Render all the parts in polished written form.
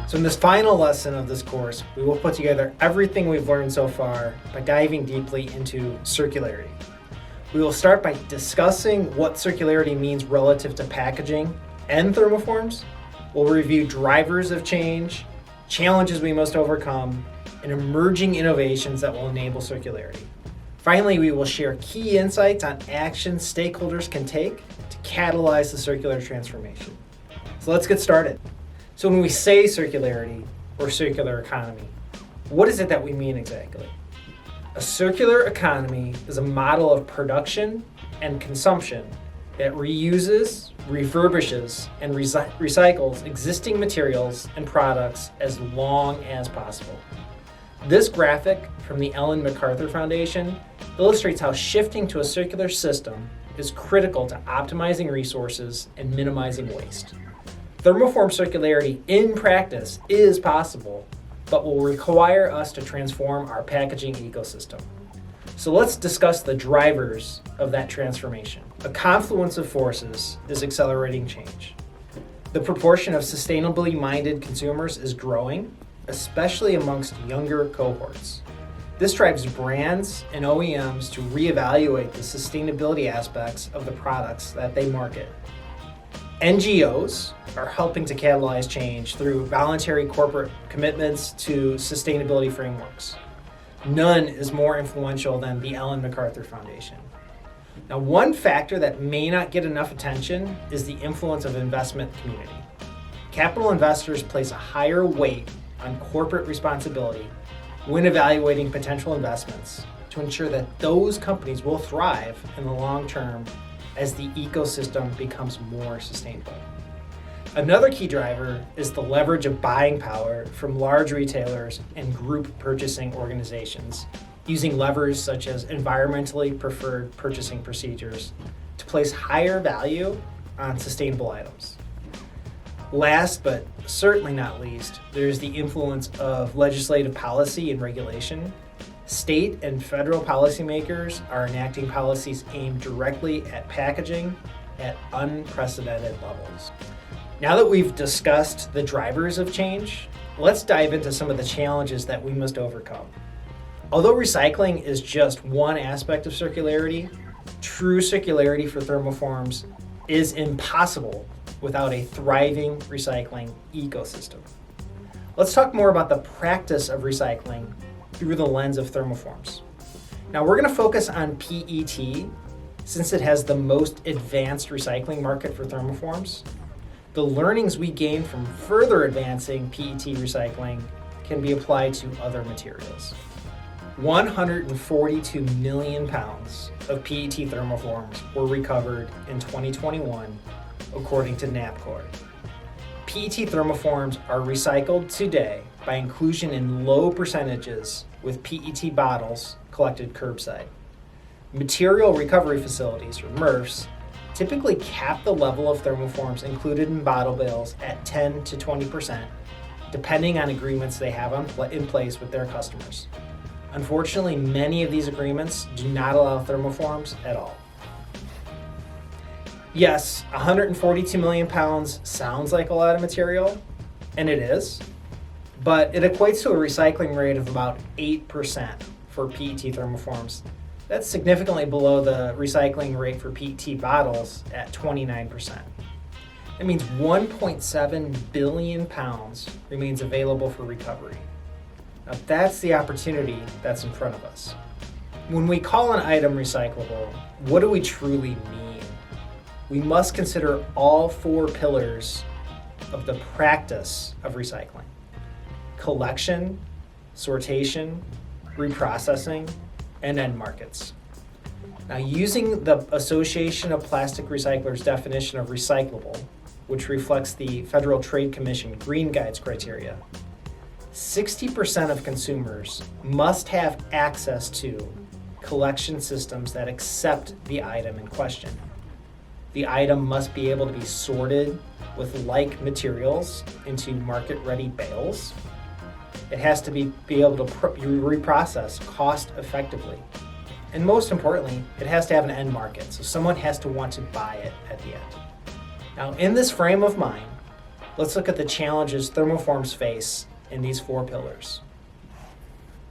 So in this final lesson of this course, we will put together everything we've learned so far by diving deeply into circularity. We will start by discussing what circularity means relative to packaging and thermoforms. We'll review drivers of change, challenges we must overcome, and emerging innovations that will enable circularity. Finally, we will share key insights on actions stakeholders can take to catalyze the circular transformation. So let's get started. So when we say circularity or circular economy, what is it that we mean exactly? A circular economy is a model of production and consumption that reuses, refurbishes, and recycles existing materials and products as long as possible. This graphic from the Ellen MacArthur Foundation illustrates how shifting to a circular system is critical to optimizing resources and minimizing waste. Thermoform circularity in practice is possible, but will require us to transform our packaging ecosystem. So let's discuss the drivers of that transformation. A confluence of forces is accelerating change. The proportion of sustainably minded consumers is growing, especially amongst younger cohorts. This drives brands and OEMs to reevaluate the sustainability aspects of the products that they market. NGOs are helping to catalyze change through voluntary corporate commitments to sustainability frameworks. None is more influential than the Ellen MacArthur Foundation. Now, one factor that may not get enough attention is the influence of investment community. Capital investors place a higher weight on corporate responsibility when evaluating potential investments to ensure that those companies will thrive in the long term as the ecosystem becomes more sustainable. Another key driver is the leverage of buying power from large retailers and group purchasing organizations, using levers such as environmentally preferred purchasing procedures to place higher value on sustainable items. Last but certainly not least, there's the influence of legislative policy and regulation. State and federal policymakers are enacting policies aimed directly at packaging at unprecedented levels. Now that we've discussed the drivers of change, let's dive into some of the challenges that we must overcome. Although recycling is just one aspect of circularity, true circularity for thermoforms is impossible without a thriving recycling ecosystem. Let's talk more about the practice of recycling through the lens of thermoforms. Now we're going to focus on PET since it has the most advanced recycling market for thermoforms. The learnings we gain from further advancing PET recycling can be applied to other materials. 142 million pounds of PET thermoforms were recovered in 2021, according to NAPCOR. PET thermoforms are recycled today by inclusion in low percentages with PET bottles collected curbside. Material recovery facilities, or MRFs, typically cap the level of thermoforms included in bottle bales at 10 to 20%, depending on agreements they have in place with their customers. Unfortunately, many of these agreements do not allow thermoforms at all. Yes, 142 million pounds sounds like a lot of material, and it is, but it equates to a recycling rate of about 8% for PET thermoforms. That's significantly below the recycling rate for PET bottles at 29%. That means 1.7 billion pounds remains available for recovery. Now that's the opportunity that's in front of us. When we call an item recyclable, what do we truly mean? We must consider all four pillars of the practice of recycling: collection, sortation, reprocessing, and end markets. Now, using the Association of Plastic Recyclers definition of recyclable, which reflects the Federal Trade Commission Green Guides criteria, 60% of consumers must have access to collection systems that accept the item in question. The item must be able to be sorted with like materials into market-ready bales. It has to be able to reprocess cost effectively. And most importantly, it has to have an end market, so someone has to want to buy it at the end. Now, in this frame of mind, let's look at the challenges thermoforms face in these 4 pillars.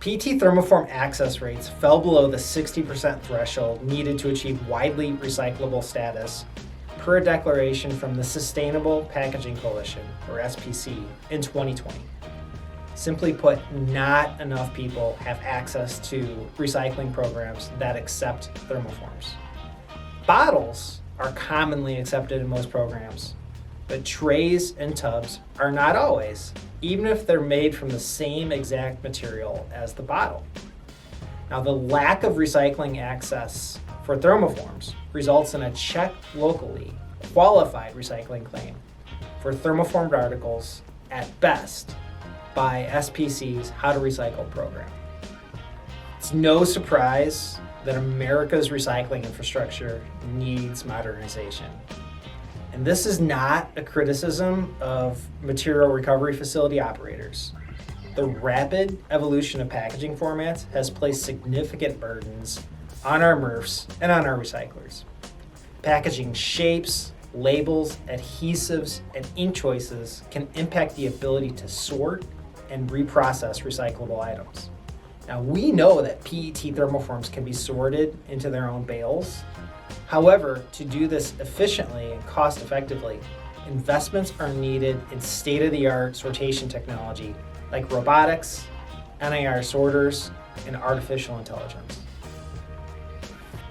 PET thermoform access rates fell below the 60% threshold needed to achieve widely recyclable status per a declaration from the Sustainable Packaging Coalition, or SPC, in 2020. Simply put, not enough people have access to recycling programs that accept thermoforms. Bottles are commonly accepted in most programs, but trays and tubs are not always, even if they're made from the same exact material as the bottle. Now, the lack of recycling access for thermoforms results in a check locally qualified recycling claim for thermoformed articles at best by SPC's How to Recycle program. It's no surprise that America's recycling infrastructure needs modernization. And this is not a criticism of material recovery facility operators. The rapid evolution of packaging formats has placed significant burdens on our MRFs and on our recyclers. Packaging shapes, labels, adhesives, and ink choices can impact the ability to sort and reprocess recyclable items. Now, we know that PET thermoforms can be sorted into their own bales. However, to do this efficiently and cost effectively, investments are needed in state-of-the-art sortation technology like robotics, NIR sorters, and artificial intelligence.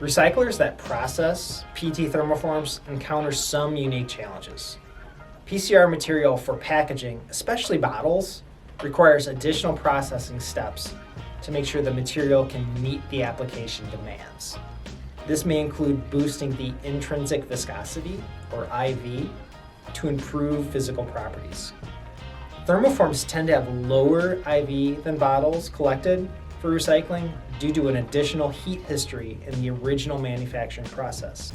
Recyclers that process PET thermoforms encounter some unique challenges. PCR material for packaging, especially bottles, requires additional processing steps to make sure the material can meet the application demands. This may include boosting the intrinsic viscosity, or IV, to improve physical properties. Thermoforms tend to have lower IV than bottles collected for recycling due to an additional heat history in the original manufacturing process.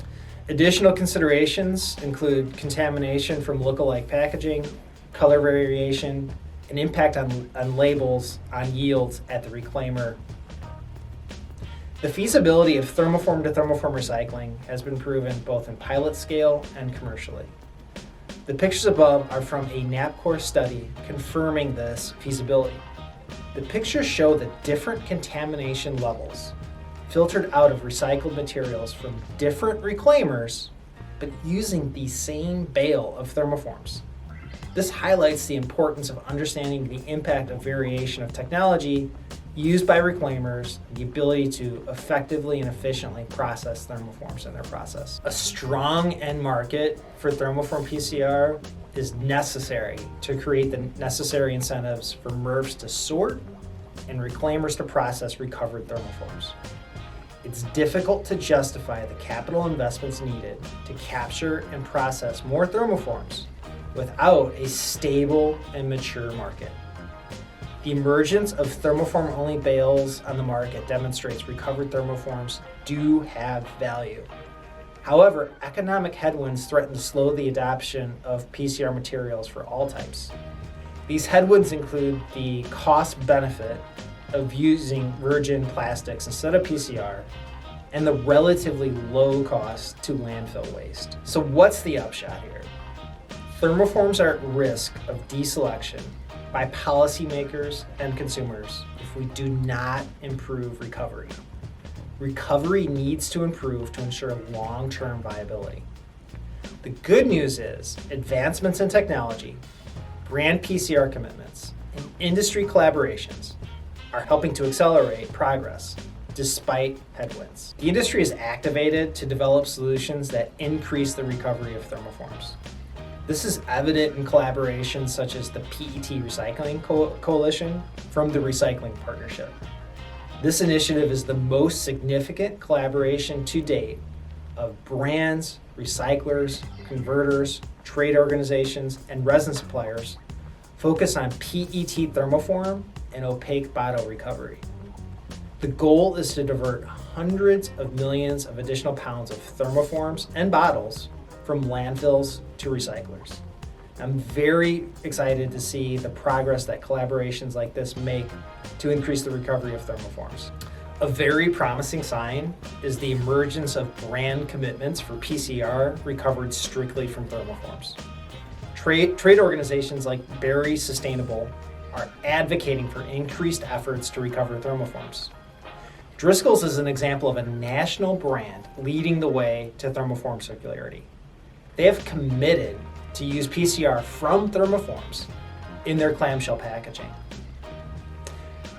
Additional considerations include contamination from look-alike packaging, color variation, and impact on labels on yields at the reclaimer. The feasibility of thermoform to thermoform recycling has been proven both in pilot scale and commercially. The pictures above are from a NAPCOR study confirming this feasibility. The pictures show the different contamination levels filtered out of recycled materials from different reclaimers, but using the same bale of thermoforms. This highlights the importance of understanding the impact of variation of technology used by reclaimers, the ability to effectively and efficiently process thermoforms in their process. A strong end market for thermoform PCR is necessary to create the necessary incentives for MRFs to sort and reclaimers to process recovered thermoforms. It's difficult to justify the capital investments needed to capture and process more thermoforms without a stable and mature market. The emergence of thermoform-only bales on the market demonstrates recovered thermoforms do have value. However, economic headwinds threaten to slow the adoption of PCR materials for all types. These headwinds include the cost benefit of using virgin plastics instead of PCR and the relatively low cost to landfill waste. So what's the upshot here? Thermoforms are at risk of deselection by policymakers and consumers if we do not improve recovery. Recovery needs to improve to ensure long-term viability. The good news is advancements in technology, brand PCR commitments, and industry collaborations are helping to accelerate progress despite headwinds. The industry is activated to develop solutions that increase the recovery of thermoforms. This is evident in collaborations such as the PET Recycling Coalition from the Recycling Partnership. This initiative is the most significant collaboration to date of brands, recyclers, converters, trade organizations, and resin suppliers focused on PET thermoform and opaque bottle recovery. The goal is to divert hundreds of millions of additional pounds of thermoforms and bottles from landfills to recyclers. I'm very excited to see the progress that collaborations like this make to increase the recovery of thermoforms. A very promising sign is the emergence of brand commitments for PCR recovered strictly from thermoforms. Trade organizations like Berry Sustainable are advocating for increased efforts to recover thermoforms. Driscoll's is an example of a national brand leading the way to thermoform circularity. They have committed to use PCR from thermoforms in their clamshell packaging.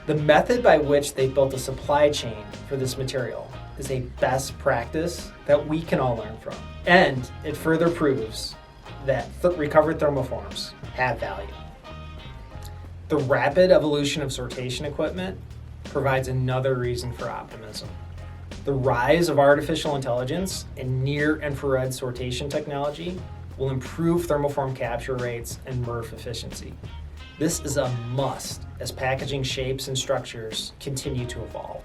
The method by which they built a supply chain for this material is a best practice that we can all learn from. And it further proves that recovered thermoforms have value. The rapid evolution of sortation equipment provides another reason for optimism. The rise of artificial intelligence and near-infrared sortation technology will improve thermoform capture rates and MRF efficiency. This is a must as packaging shapes and structures continue to evolve.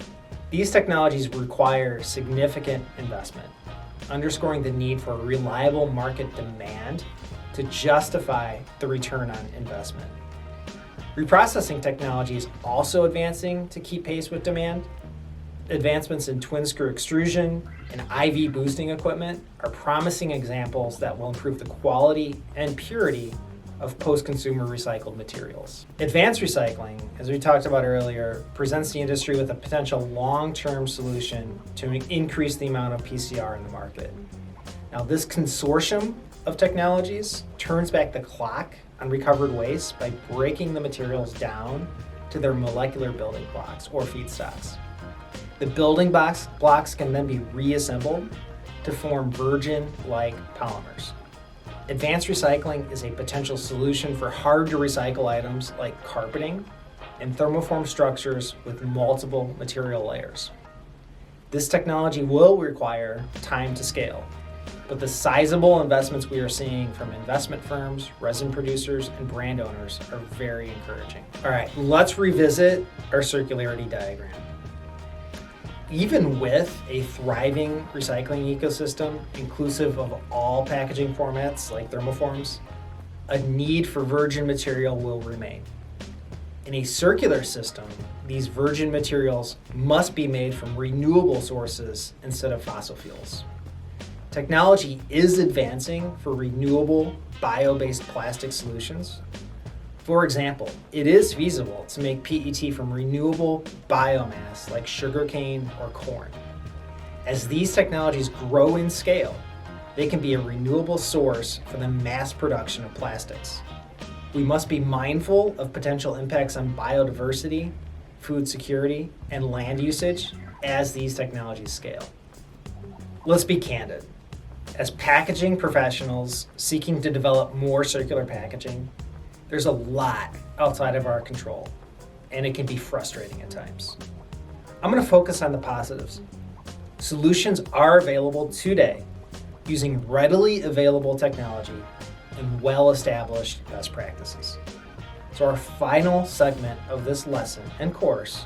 These technologies require significant investment, underscoring the need for reliable market demand to justify the return on investment. Reprocessing technology is also advancing to keep pace with demand. Advancements in twin screw extrusion and IV boosting equipment are promising examples that will improve the quality and purity of post-consumer recycled materials. Advanced recycling, as we talked about earlier, presents the industry with a potential long-term solution to increase the amount of PCR in the market. Now, this consortium of technologies turns back the clock on recovered waste by breaking the materials down to their molecular building blocks or feedstocks. The building blocks can then be reassembled to form virgin-like polymers. Advanced recycling is a potential solution for hard-to-recycle items like carpeting and thermoform structures with multiple material layers. This technology will require time to scale, but the sizable investments we are seeing from investment firms, resin producers, and brand owners are very encouraging. All right, let's revisit our circularity diagram. Even with a thriving recycling ecosystem, inclusive of all packaging formats like thermoforms, a need for virgin material will remain. In a circular system, these virgin materials must be made from renewable sources instead of fossil fuels. Technology is advancing for renewable, bio-based plastic solutions. For example, it is feasible to make PET from renewable biomass like sugarcane or corn. As these technologies grow in scale, they can be a renewable source for the mass production of plastics. We must be mindful of potential impacts on biodiversity, food security, and land usage as these technologies scale. Let's be candid. As packaging professionals seeking to develop more circular packaging, there's a lot outside of our control, and it can be frustrating at times. I'm going to focus on the positives. Solutions are available today using readily available technology and well-established best practices. So our final segment of this lesson and course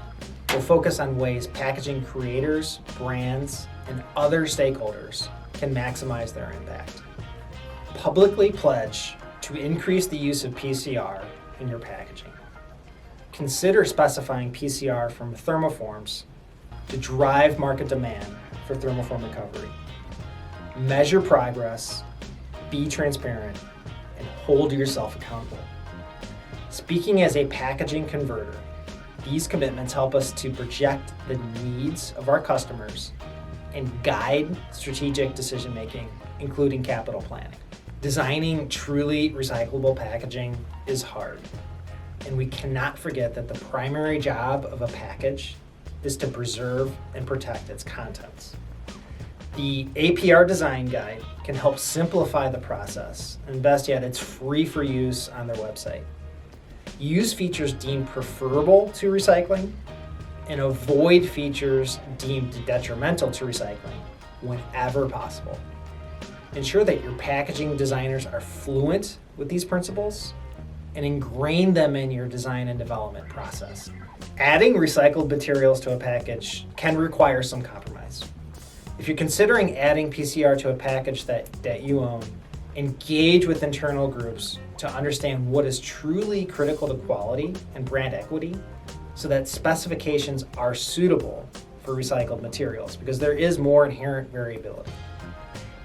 will focus on ways packaging creators, brands, and other stakeholders can maximize their impact. Publicly pledge to increase the use of PCR in your packaging. Consider specifying PCR from thermoforms to drive market demand for thermoform recovery. Measure progress, be transparent, and hold yourself accountable. Speaking as a packaging converter, these commitments help us to project the needs of our customers and guide strategic decision-making, including capital planning. Designing truly recyclable packaging is hard, and we cannot forget that the primary job of a package is to preserve and protect its contents. The APR Design Guide can help simplify the process, and best yet, it's free for use on their website. Use features deemed preferable to recycling and avoid features deemed detrimental to recycling whenever possible. Ensure that your packaging designers are fluent with these principles and ingrain them in your design and development process. Adding recycled materials to a package can require some compromise. If you're considering adding PCR to a package that you own, engage with internal groups to understand what is truly critical to quality and brand equity so that specifications are suitable for recycled materials, because there is more inherent variability.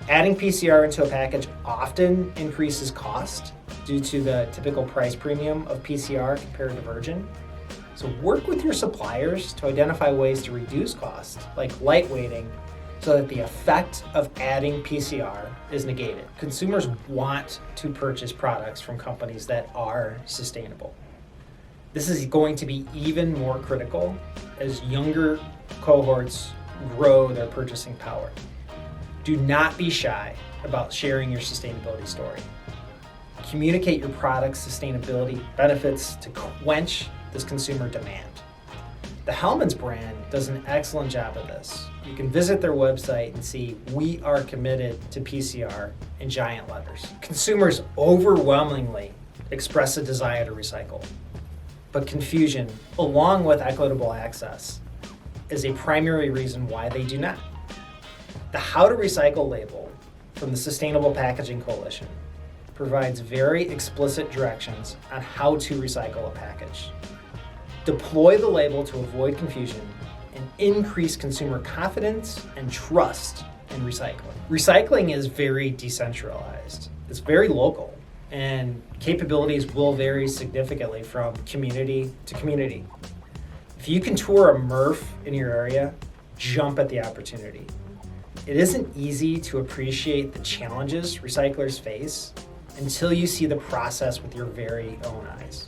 Adding PCR into a package often increases cost due to the typical price premium of PCR compared to virgin. So work with your suppliers to identify ways to reduce cost, like lightweighting, so that the effect of adding PCR is negated. Consumers want to purchase products from companies that are sustainable. This is going to be even more critical as younger cohorts grow their purchasing power. Do not be shy about sharing your sustainability story. Communicate your product's sustainability benefits to quench this consumer demand. The Hellmann's brand does an excellent job of this. You can visit their website and see "We are committed to PCR" in giant letters. Consumers overwhelmingly express a desire to recycle, but confusion, along with equitable access, is a primary reason why they do not. The How to Recycle label from the Sustainable Packaging Coalition provides very explicit directions on how to recycle a package. Deploy the label to avoid confusion and increase consumer confidence and trust in recycling. Recycling is very decentralized. It's very local, and capabilities will vary significantly from community to community. If you can tour a MRF in your area, jump at the opportunity. It isn't easy to appreciate the challenges recyclers face until you see the process with your very own eyes.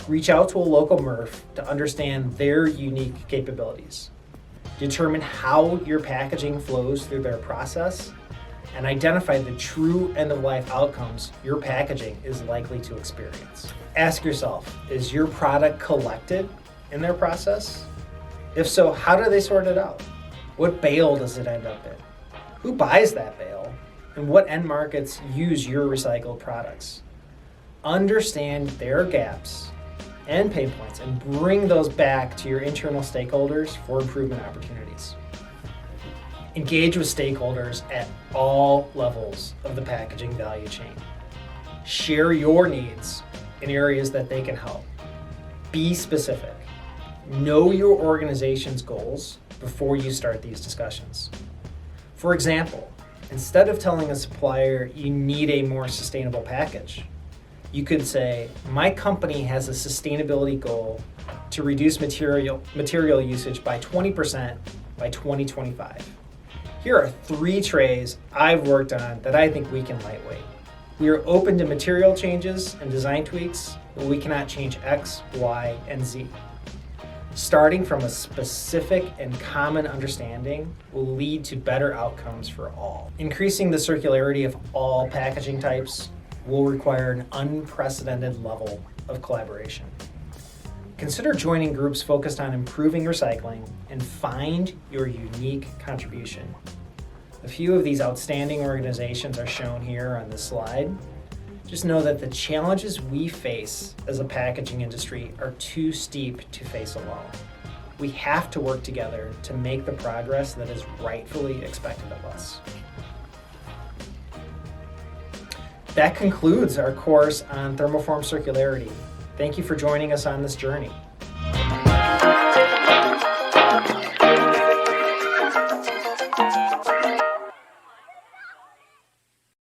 Reach out to a local MRF to understand their unique capabilities. Determine how your packaging flows through their process and identify the true end-of-life outcomes your packaging is likely to experience. Ask yourself, is your product collected in their process? If so, how do they sort it out? What bale does it end up in? Who buys that bale? And what end markets use your recycled products? Understand their gaps and pain points and bring those back to your internal stakeholders for improvement opportunities. Engage with stakeholders at all levels of the packaging value chain. Share your needs in areas that they can help. Be specific. Know your organization's goals before you start these discussions. For example, instead of telling a supplier you need a more sustainable package, you could say, my company has a sustainability goal to reduce material usage by 20% by 2025. Here are 3 trays I've worked on that I think we can lightweight. We are open to material changes and design tweaks, but we cannot change X, Y, and Z. Starting from a specific and common understanding will lead to better outcomes for all. Increasing the circularity of all packaging types will require an unprecedented level of collaboration. Consider joining groups focused on improving recycling and find your unique contribution. A few of these outstanding organizations are shown here on this slide. Just know that the challenges we face as a packaging industry are too steep to face alone. We have to work together to make the progress that is rightfully expected of us. That concludes our course on thermoform circularity. Thank you for joining us on this journey.